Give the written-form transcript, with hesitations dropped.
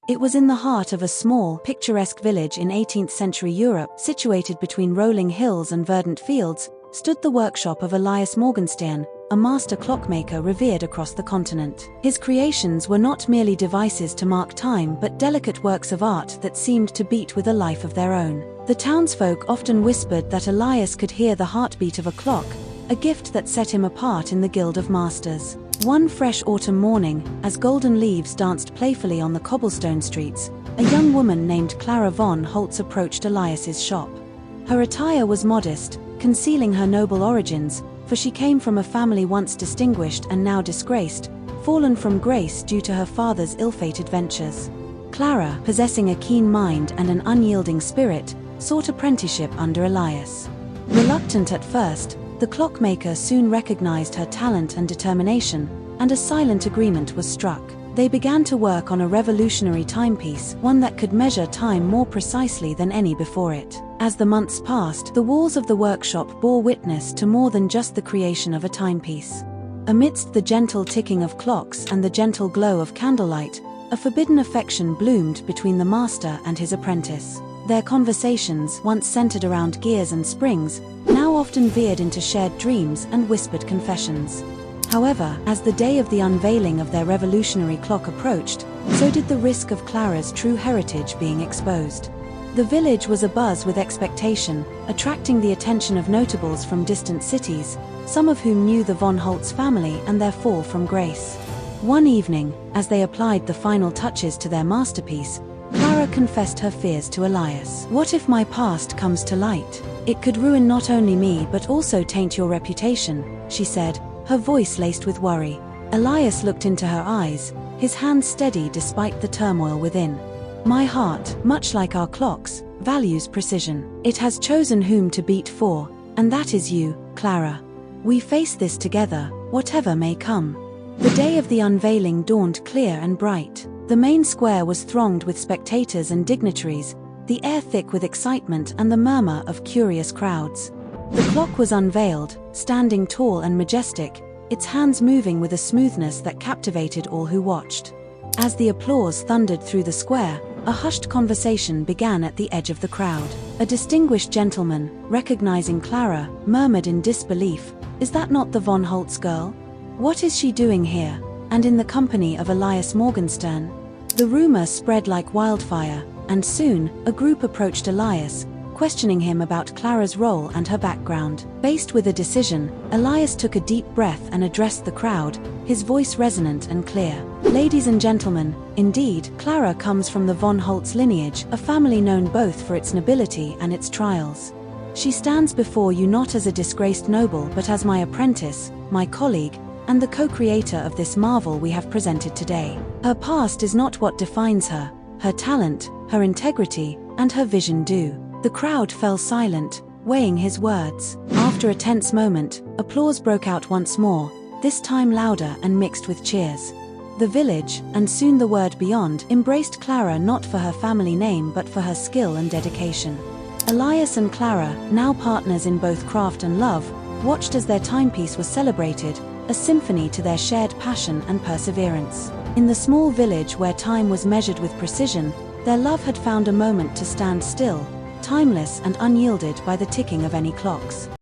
It was in the heart of a small, picturesque village in 18th-century Europe, situated between rolling hills and verdant fields, stood the workshop of Elias Morgenstern, a master clockmaker revered across the continent. His creations were not merely devices to mark time but delicate works of art that seemed to beat with a life of their own. The townsfolk often whispered that Elias could hear the heartbeat of a clock, a gift that set him apart in the Guild of Masters. One fresh autumn morning, as golden leaves danced playfully on the cobblestone streets, a young woman named Clara Von Holtz approached Elias's shop. Her attire was modest, concealing her noble origins, for she came from a family once distinguished and now disgraced, fallen from grace due to her father's ill-fated ventures. Clara, possessing a keen mind and an unyielding spirit, sought apprenticeship under Elias. Reluctant at first, the clockmaker soon recognized her talent and determination, and a silent agreement was struck. They began to work on a revolutionary timepiece, one that could measure time more precisely than any before it. As the months passed, the walls of the workshop bore witness to more than just the creation of a timepiece. Amidst the gentle ticking of clocks and the gentle glow of candlelight, a forbidden affection bloomed between the master and his apprentice. Their conversations, once centered around gears and springs, now often veered into shared dreams and whispered confessions. However, as the day of the unveiling of their revolutionary clock approached, so did the risk of Clara's true heritage being exposed. The village was abuzz with expectation, attracting the attention of notables from distant cities, some of whom knew the Von Holtz family and their fall from grace. One evening, as they applied the final touches to their masterpiece, Clara confessed her fears to Elias. "What if my past comes to light? It could ruin not only me but also taint your reputation," she said, her voice laced with worry. Elias looked into her eyes, his hand steady despite the turmoil within. "My heart, much like our clocks, values precision. It has chosen whom to beat for, and that is you, Clara. We face this together, whatever may come." The day of the unveiling dawned clear and bright. The main square was thronged with spectators and dignitaries, the air thick with excitement and the murmur of curious crowds. The clock was unveiled, standing tall and majestic, its hands moving with a smoothness that captivated all who watched. As the applause thundered through the square, a hushed conversation began at the edge of the crowd. A distinguished gentleman, recognizing Clara, murmured in disbelief, "Is that not the Von Holtz girl? What is she doing here, and in the company of Elias Morgenstern?" The rumor spread like wildfire, and soon, a group approached Elias, questioning him about Clara's role and her background. Faced with a decision, Elias took a deep breath and addressed the crowd, his voice resonant and clear. "Ladies and gentlemen, indeed, Clara comes from the Von Holtz lineage, a family known both for its nobility and its trials. She stands before you not as a disgraced noble but as my apprentice, my colleague, and the co-creator of this marvel we have presented today. Her past is not what defines her, her talent, her integrity, and her vision do." The crowd fell silent, weighing his words. After a tense moment, applause broke out once more, this time louder and mixed with cheers. The village, and soon the word beyond, embraced Clara not for her family name but for her skill and dedication. Elias and Clara, now partners in both craft and love, watched as their timepiece was celebrated, a symphony to their shared passion and perseverance. In the small village where time was measured with precision, their love had found a moment to stand still, timeless and unyielded by the ticking of any clocks.